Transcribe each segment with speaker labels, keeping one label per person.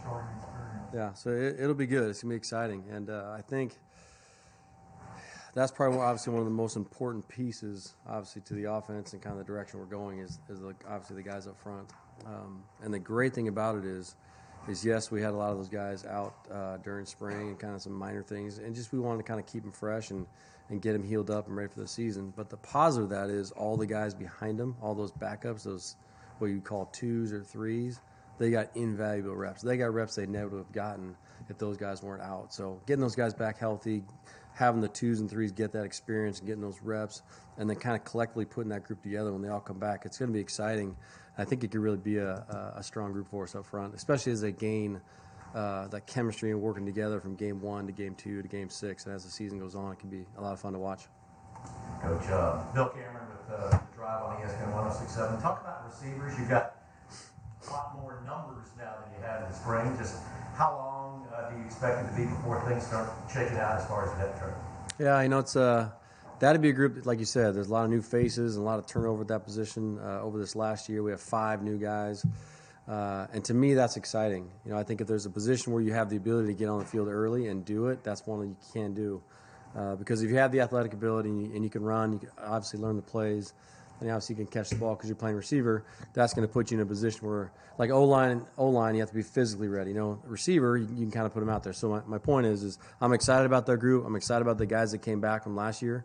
Speaker 1: starting experience.
Speaker 2: Yeah, so it'll be good. It's going to be exciting. And I think that's probably obviously one of the most important pieces, obviously, to the offense and kind of the direction we're going is obviously the guys up front. And the great thing about it is yes, we had a lot of those guys out during spring and kind of some minor things, and just we wanted to kind of keep them fresh and get them healed up and ready for the season. But the positive of that is all the guys behind them, all those backups, those what you call 2s or 3s, they got invaluable reps. They got reps they never would have gotten if those guys weren't out. So getting those guys back healthy, having the 2s and 3s get that experience and getting those reps, and then kind of collectively putting that group together when they all come back, it's going to be exciting. I think it could really be a strong group for us up front, especially as they gain that chemistry and working together from game 1 to game 2 to game 6. And as the season goes on, it can be a lot of fun to watch.
Speaker 3: Coach Bill Cameron with the Drive on ESPN 106.7. Talk about receivers. You've got a lot more numbers now than you had in the spring. Just how long do you expect it to be before things start shaking out as far as the depth chart?
Speaker 2: Yeah, it's that'd be a group that, like you said, there's a lot of new faces and a lot of turnover at that position over this last year. We have 5 new guys. And to me, that's exciting. I think if there's a position where you have the ability to get on the field early and do it, that's one that you can do. Because if you have the athletic ability and you can run, you can obviously learn the plays, and obviously you can catch the ball because you're playing receiver, that's going to put you in a position where, like O-line, you have to be physically ready. Receiver, you can kind of put them out there. So my point is I'm excited about their group. I'm excited about the guys that came back from last year.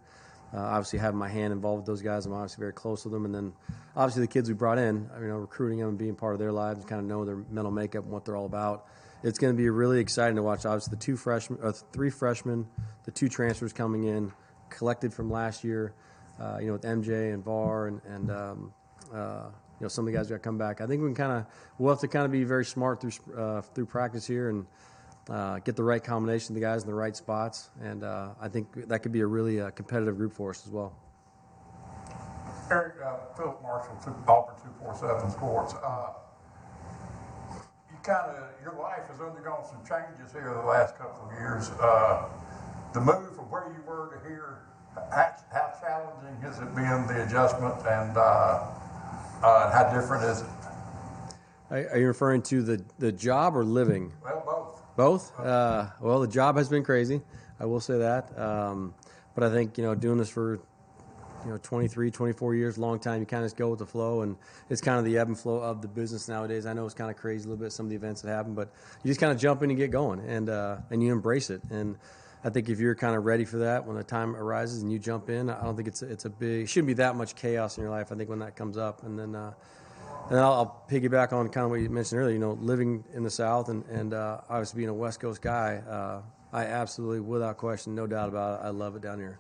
Speaker 2: Obviously having my hand involved with those guys, I'm obviously very close with them. And then obviously the kids we brought in, recruiting them and being part of their lives and kind of know their mental makeup and what they're all about. It's going to be really exciting to watch. Obviously the 3 freshmen, the 2 transfers coming in, collected from last year, with MJ and VAR and some of the guys got to come back. I think we'll have to kind of be very smart through practice here and get the right combination of the guys in the right spots, and I think that could be a really competitive group for us as well.
Speaker 1: Eric, Philip Marshall, Auburn 247 Sports. Your life has undergone some changes here the last couple of years. The move from where you were to here, how challenging has it been, the adjustment, and how different is it?
Speaker 2: Are you referring to the job or living?
Speaker 1: Well, both.
Speaker 2: Both? Well, the job has been crazy. I will say that. But I think, doing this for, 23, 24 years, long time, you kind of just go with the flow, and it's kind of the ebb and flow of the business nowadays. I know it's kind of crazy a little bit, some of the events that happen, but you just kind of jump in and get going, and you embrace it. And I think if you're kind of ready for that when the time arises and you jump in, I don't think it shouldn't be that much chaos in your life, I think, when that comes up. And then I'll piggyback on kind of what you mentioned earlier, living in the South and obviously being a West Coast guy, I absolutely, without question, no doubt about it, I love it down here.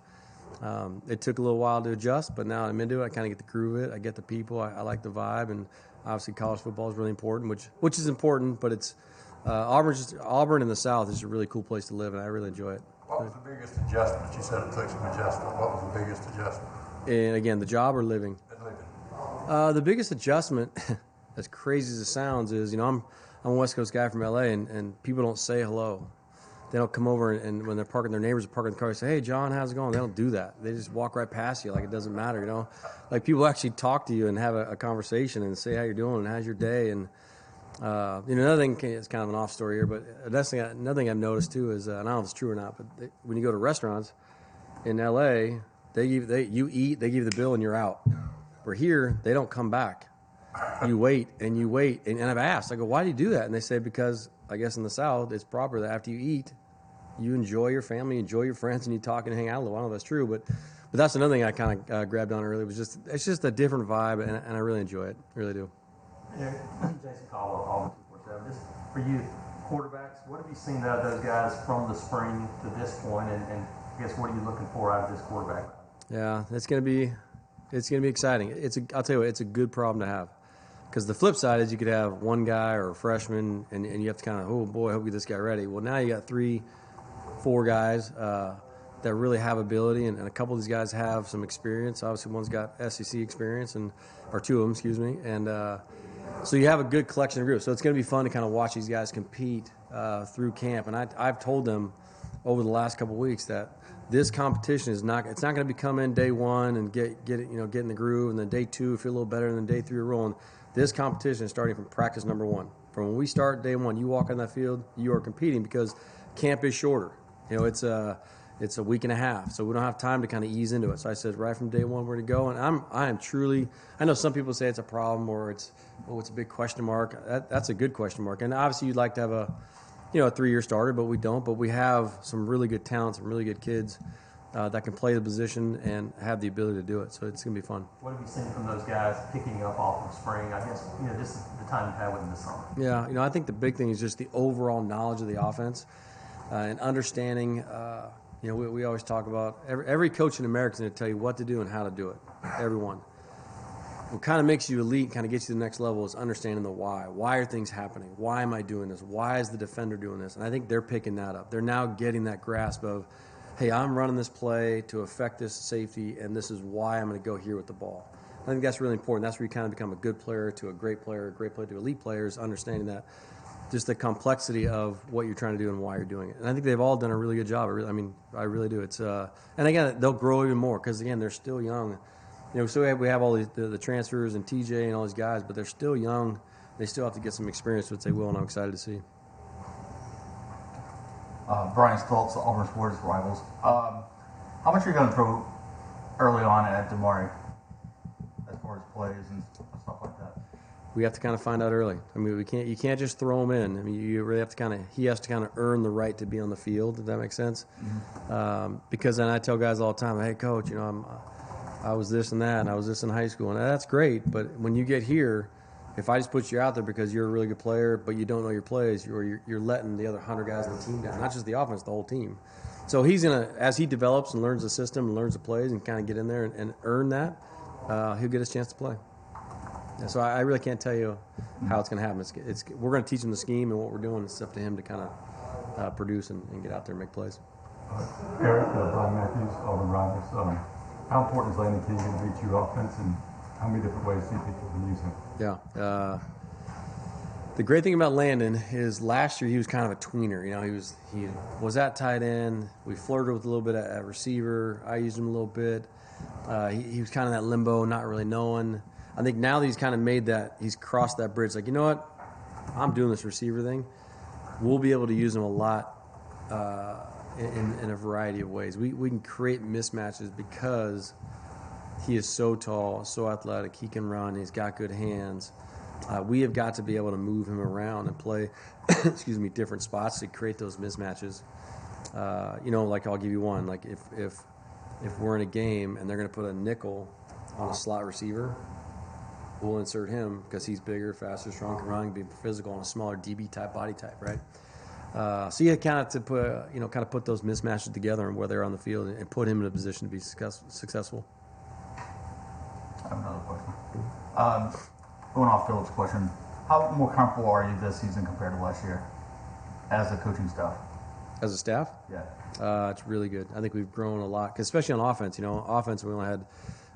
Speaker 2: It took a little while to adjust, but now I'm into it. I kind of get the groove of it. I get the people. I like the vibe, and obviously college football is really important, which is important, but it's Auburn in the South is a really cool place to live, and I really enjoy it.
Speaker 1: What was the biggest adjustment? You said it took some adjustment. What was the biggest adjustment?
Speaker 2: And again, the job or living?
Speaker 1: Living.
Speaker 2: The biggest adjustment, as crazy as it sounds, is I'm a West Coast guy from LA, and people don't say hello. They don't come over and when they're parking, their neighbors are parking the car, they say, "Hey, John, how's it going?" They don't do that. They just walk right past you like it doesn't matter, Like people actually talk to you and have a conversation and say how you're doing and how's your day. And another thing, it's kind of an off story here, but another thing I've noticed too is, I don't know if it's true or not, but when you go to restaurants in LA, you eat, they give you the bill and you're out. Where here, they don't come back. You wait, and I've asked, I go, why do you do that? And they say, because I guess in the South, it's proper that after you eat, you enjoy your family, enjoy your friends, and you talk and hang out a little. I don't know if that's true, but that's another thing I kind of grabbed on earlier. It's just a different vibe, and I really enjoy it. I really do.
Speaker 4: Yeah, Jason Caldwell, Auburn 247. Just for you, quarterbacks, what have you seen out of those guys from the spring to this point, and I guess what are you looking for out of this quarterback?
Speaker 2: Yeah, it's gonna be exciting. I'll tell you what, it's a good problem to have. Because the flip side is you could have one guy or a freshman, and you have to kind of, oh boy, I hope we get this guy ready. Well, now you got 3, 4 guys that really have ability, and a couple of these guys have some experience. Obviously, one's got SEC experience, or 2 of them, excuse me. And so you have a good collection of groups. So it's going to be fun to kind of watch these guys compete through camp. And I've told them over the last couple of weeks that this competition it's not going to be come in day 1 and get in the groove, and then day 2 feel a little better, and then day 3 you're rolling. this competition is starting from practice number one. From when we start day one, you walk on that field, you are competing because camp is shorter. You know, it's a week and a half, so we don't have time to kind of ease into it. So I said right from day one where to go, and I am truly. I know some people say it's a problem or it's a big question mark. That's a good question mark, and obviously you'd like to have a 3-year starter, but we don't. But we have some really good talent, some really good kids that can play the position and have the ability to do it. So it's going to be fun.
Speaker 4: What have you seen from those guys picking up off of spring? I guess, this is the time you've had with them this summer.
Speaker 2: Yeah, I think the big thing is just the overall knowledge of the offense and understanding. We always talk about every coach in America is going to tell you what to do and how to do it. Everyone. What kind of makes you elite, kind of gets you to the next level, is understanding the why. Why are things happening? Why am I doing this? Why is the defender doing this? And I think they're picking that up. They're now getting that grasp of, hey, I'm running this play to affect this safety, and this is why I'm going to go here with the ball. I think that's really important. That's where you kind of become a good player to a great player to elite players, understanding that just the complexity of what you're trying to do and why you're doing it. And I think they've all done a really good job. I really do. It's and again, they'll grow even more because, again, they're still young. So we have all the transfers and TJ and all these guys, but they're still young. They still have to get some experience, which they will, and I'm excited to see.
Speaker 5: Brian Stoltz, Auburn Sports Rivals. How much are you going to throw early on at Damari as far as plays and stuff like that?
Speaker 2: We have to kind of find out early. You can't just throw him in. You really have to he has to kind of earn the right to be on the field, if that makes sense. Mm-hmm. Because then I tell guys all the time, hey, coach, I was this and that, and I was this in high school, and that's great. But when you get here, if I just put you out there because you're a really good player, but you don't know your plays, you're letting the other 100 guys on the team down. Not just the offense, the whole team. So he's as he develops and learns the system and learns the plays and kind of get in there and earn that, he'll get his chance to play. Yeah, so I really can't tell you how it's going to happen. We're going to teach him the scheme and what we're doing. It's up to him to kind of produce and get out there and make plays.
Speaker 6: Eric, Brian Matthews, Auburn Rivals. How important is Landon King going to be to your offense, and how many different ways do you think you can use him?
Speaker 2: Yeah. The great thing about Landon is last year he was kind of a tweener. He was at tight end. We flirted with a little bit at receiver. I used him a little bit. He was kind of that limbo, not really knowing. I think now that he's kind of made that, he's crossed that bridge. Like, you know what? I'm doing this receiver thing. We'll be able to use him a lot in a variety of ways. We can create mismatches because he is so tall, so athletic. He can run. He's got good hands. We have got to be able to move him around and play, different spots to create those mismatches. Like I'll give you one. Like if we're in a game and they're going to put a nickel on a slot receiver, we'll insert him because he's bigger, faster, stronger, run, be physical, and a smaller DB type body type, right? So you kind of to put put those mismatches together and where they're on the field and put him in a position to be successful.
Speaker 5: I have another question. Going off Philip's question, how more comfortable are you this season compared to last year as a coaching staff?
Speaker 2: As a staff?
Speaker 5: Yeah.
Speaker 2: It's really good. I think we've grown a lot, 'cause especially on offense. Offense we only had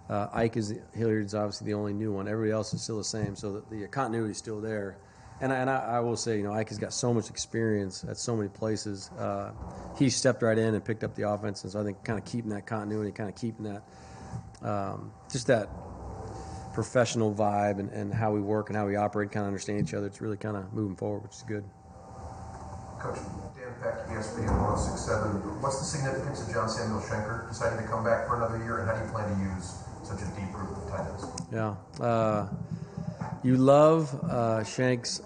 Speaker 2: Ike Hilliard's obviously the only new one. Everybody else is still the same, so the continuity is still there. And I will say, Ike has got so much experience at so many places. He stepped right in and picked up the offense, and so I think kind of keeping that continuity, kind of keeping that just that professional vibe and how we work and how we operate, kind of understand each other. It's really kind of moving forward, which is good.
Speaker 7: Coach Dan Peck, ESPN 106.7. What's the significance of John Samuel Shanker deciding to come back for another year, and how do you plan to use such a deep group of tight ends?
Speaker 2: Yeah. You love Shank's,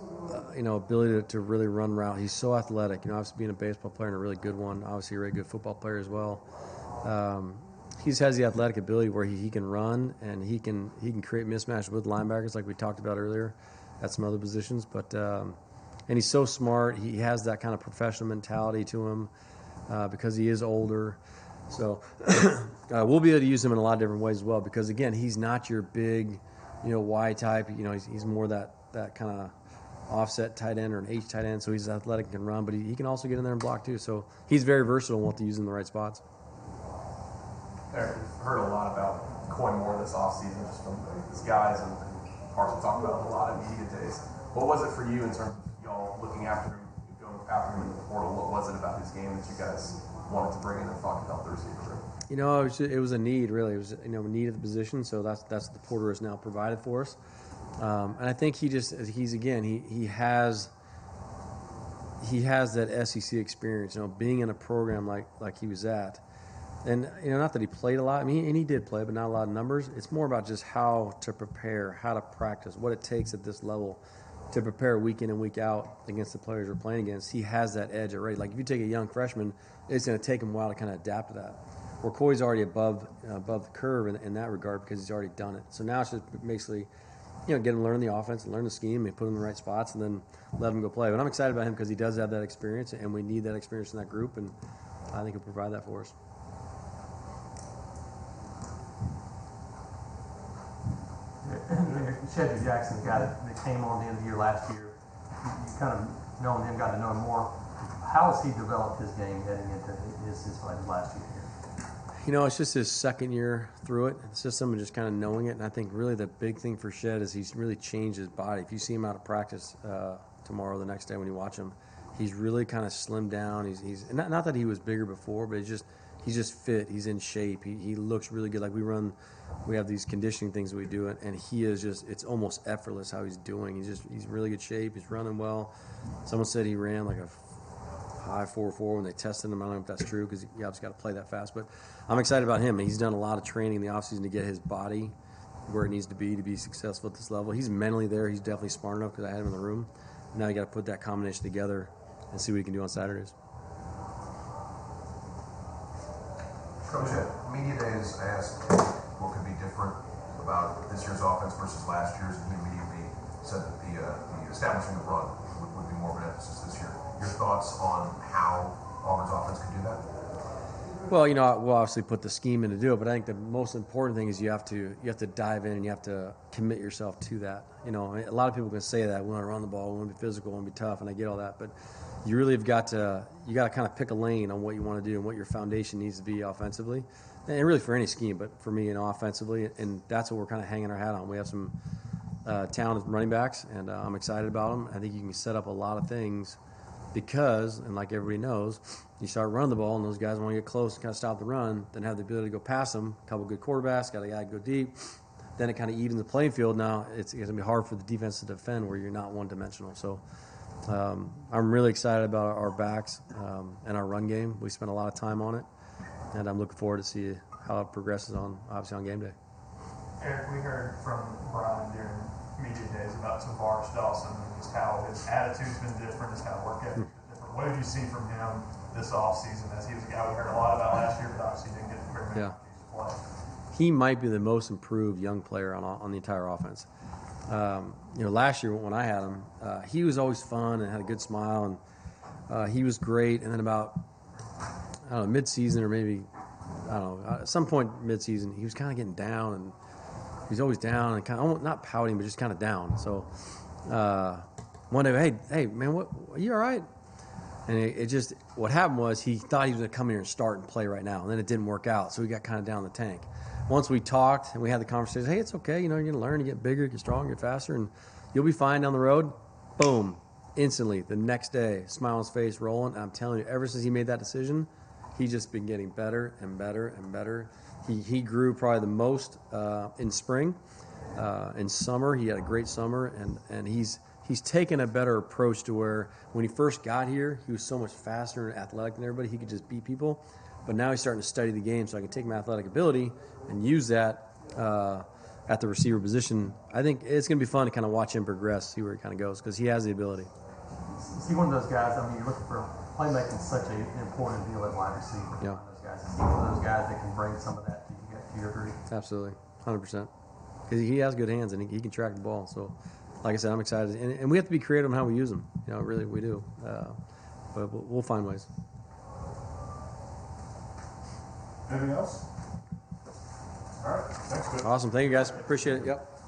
Speaker 2: ability to really run route. He's so athletic. Obviously being a baseball player and a really good one. Obviously a really good football player as well. He has the athletic ability where he can run and he can create mismatch with linebackers like we talked about earlier at some other positions. But and he's so smart. He has that kind of professional mentality to him because he is older. So we'll be able to use him in a lot of different ways as well because, again, he's not your big, Y type. He's more that kind of offset tight end or an H tight end, so he's athletic and can run, but he can also get in there and block too. So he's very versatile and we'll have to use him in the right spots.
Speaker 8: Eric, we've heard a lot about Coy Moore this offseason, just from these guys and Carson talked about it a lot of media days. What was it for you in terms of y'all looking after him, going after him in the portal? What was it about his game that you guys wanted to bring in and thought could help the receiver room?
Speaker 2: It was a need, really. It was a need of the position, so that's the porter has now provided for us. And I think he has that SEC experience, being in a program like he was at. And, not that he played a lot. I mean, and he did play, but not a lot of numbers. It's more about just how to prepare, how to practice, what it takes at this level to prepare week in and week out against the players we're playing against. He has that edge already. Like, if you take a young freshman, it's going to take him a while to kind of adapt to that. Where Coy's already above the curve in that regard because he's already done it. So now it's just basically, get him to learn the offense, learn the scheme, and put him in the right spots, and then let him go play. But I'm excited about him because he does have that experience, and we need that experience in that group, and I think he'll provide that for us.
Speaker 4: Chadron Jackson, the guy that came on the end of the year last year, you kind of known him, got to know him more. How has he developed his game heading into his last year here?
Speaker 2: It's just his second year through it. It's just someone just kind of knowing it. And I think really the big thing for Shed is he's really changed his body. If you see him out of practice tomorrow, the next day when you watch him, he's really kind of slimmed down. He's not that he was bigger before, but he's just fit. He's in shape. He looks really good. Like we have these conditioning things that we do, and he is it's almost effortless how he's doing. He's in really good shape. He's running well. Someone said he ran like a high 4.4 when they tested him. I don't know if that's true because you obviously got to play that fast. But I'm excited about him. He's done a lot of training in the offseason to get his body where it needs to be successful at this level. He's mentally there. He's definitely smart enough because I had him in the room. Now you got to put that combination together and see what he can do on Saturdays.
Speaker 7: Coach, at Media Days asked what could be different about this year's offense versus last year's, and he immediately said that the establishing the run would be more of an emphasis this year. Your thoughts on how Auburn's offense could do that?
Speaker 2: Well, we'll obviously put the scheme in to do it, but I think the most important thing is you have to dive in and you have to commit yourself to that. A lot of people can say that we want to run the ball, we want to be physical, we want to be tough, and I get all that, but you really have got to kind of pick a lane on what you want to do and what your foundation needs to be offensively, and really for any scheme, but for me, offensively, and that's what we're kind of hanging our hat on. We have some talented running backs, and I'm excited about them. I think you can set up a lot of things because, and like everybody knows, you start running the ball and those guys want to get close and kind of stop the run, then have the ability to go past them. A couple good quarterbacks, got a guy go deep. Then it kind of evens the playing field. Now it's going to be hard for the defense to defend where you're not one-dimensional. So I'm really excited about our backs and our run game. We spent a lot of time on it, and I'm looking forward to see how it progresses obviously on game day.
Speaker 9: Eric, we heard from Brian during media days about Tavares Dawson and just how his attitude's been different, his kind of work ethic's been different. What did you see from him this offseason as he was a guy we heard a lot about last year, but obviously didn't get very many opportunities to play?
Speaker 2: He might be the most improved young player on the entire offense. Last year when I had him, he was always fun and had a good smile, and he was great. And then about, mid-season or maybe, at some point mid-season, he was kind of getting down, and he was always down and kind of not pouting, but just kind of down. So one day, hey man, are you all right? And what happened was he thought he was going to come here and start and play right now, and then it didn't work out, so he got kind of down the tank. Once we talked and we had the conversation, hey, it's okay, you're going to learn, you get bigger, you get stronger, get faster, and you'll be fine down the road. Boom, instantly, the next day, smile on his face, rolling. And I'm telling you, ever since he made that decision, he's just been getting better and better and better. He grew probably the most in spring. In summer, he had a great summer, and he's taken a better approach to where when he first got here, he was so much faster and athletic than everybody. He could just beat people. But now he's starting to study the game, so I can take my athletic ability and use that at the receiver position. I think it's going to be fun to kind of watch him progress, see where he kind of goes, because he has the ability.
Speaker 4: Is he one of those guys, you're looking for playmaking is such an important deal at wide receiver.
Speaker 2: Yeah.
Speaker 4: Those guys, is he one of those guys that can bring some of that to your group?
Speaker 2: Absolutely, 100%. Because he has good hands and he can track the ball. So, like I said, I'm excited. And we have to be creative in how we use them. Really, we do. But we'll find ways.
Speaker 10: Anything else? All right. Thanks, Coach.
Speaker 2: Awesome. Thank you, guys. Appreciate it. Yep.